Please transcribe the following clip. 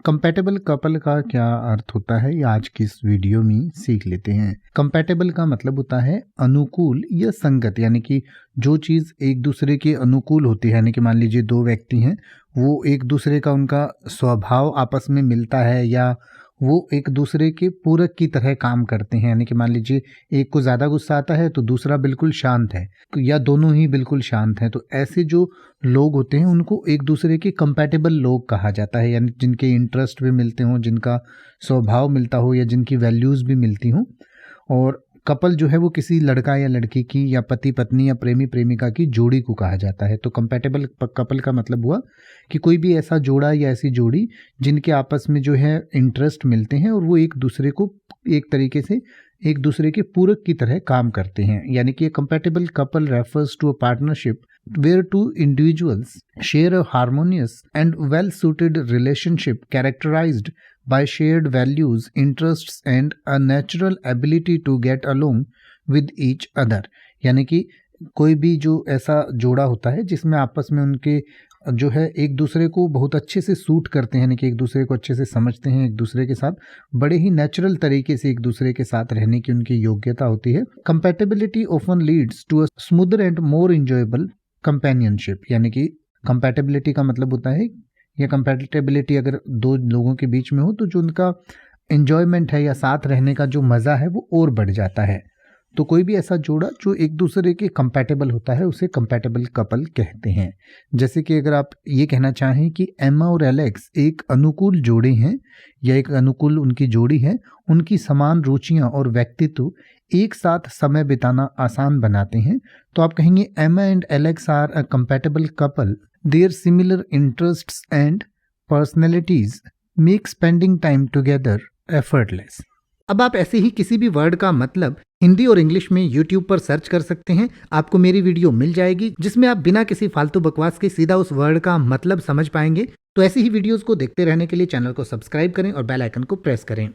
Compatible couple का क्या अर्थ होता है ये आज की इस वीडियो में सीख लेते हैं। कंपैटिबल का मतलब होता है अनुकूल या संगत, यानी कि जो चीज़ एक दूसरे के अनुकूल होती है, यानी कि मान लीजिए दो व्यक्ति हैं, वो एक दूसरे का उनका स्वभाव आपस में मिलता है या वो एक दूसरे के पूरक की तरह काम करते हैं। यानी कि मान लीजिए एक को ज़्यादा गुस्सा आता है तो दूसरा बिल्कुल शांत है, या दोनों ही बिल्कुल शांत हैं। तो ऐसे जो लोग होते हैं उनको एक दूसरे के कंपैटिबल लोग कहा जाता है, यानी जिनके इंटरेस्ट भी मिलते हों, जिनका स्वभाव मिलता हो या जिनकी वैल्यूज़ भी मिलती हों। और कपल जो है वो किसी लड़का या लड़की की या पति पत्नी या प्रेमी प्रेमिका की जोड़ी को कहा जाता है। तो कंपैटिबल कपल का मतलब हुआ कि कोई भी ऐसा जोड़ा या ऐसी जोड़ी जिनके आपस में जो है इंटरेस्ट मिलते हैं और वो एक दूसरे को एक तरीके से एक दूसरे के पूरक की तरह काम करते हैं। यानी कि compatible couple refers to a partnership where two individuals share a harmonious and well-suited relationship characterized by shared values, interests and a natural ability to get along with each other। यानी कि कोई भी जो ऐसा जोड़ा होता है जिसमें आपस में उनके जो है एक दूसरे को बहुत अच्छे से सूट करते हैं, यानी कि एक दूसरे को अच्छे से समझते हैं, एक दूसरे के साथ बड़े ही नेचुरल तरीके से एक दूसरे के साथ रहने की उनकी योग्यता होती है। Compatibility often leads to a smoother and more enjoyable companionship. यानी कि कंपैटिबिलिटी का मतलब होता है या कंपैटिबिलिटी अगर दो लोगों के बीच में हो तो जो उनका एंजॉयमेंट है या साथ रहने का जो मज़ा है वो और बढ़ जाता है। तो कोई भी ऐसा जोड़ा जो एक दूसरे के कंपैटिबल होता है उसे कंपैटिबल कपल कहते हैं। जैसे कि अगर आप ये कहना चाहें कि एम्मा और एलेक्स एक अनुकूल जोड़े हैं या एक अनुकूल उनकी जोड़ी है, उनकी समान रुचियां और व्यक्तित्व एक साथ समय बिताना आसान बनाते हैं, तो आप कहेंगे Emma and Alex are a compatible couple. Their similar interests and personalities make spending time together effortless. अब आप ऐसे ही किसी भी वर्ड का मतलब हिंदी और इंग्लिश में YouTube पर सर्च कर सकते हैं। आपको मेरी वीडियो मिल जाएगी जिसमें आप बिना किसी फालतू बकवास के सीधा उस वर्ड का मतलब समझ पाएंगे। तो ऐसी ही वीडियोस को देखते रहने के लिए चैनल को सब्सक्राइब करें और बेल आइकन को प्रेस करें।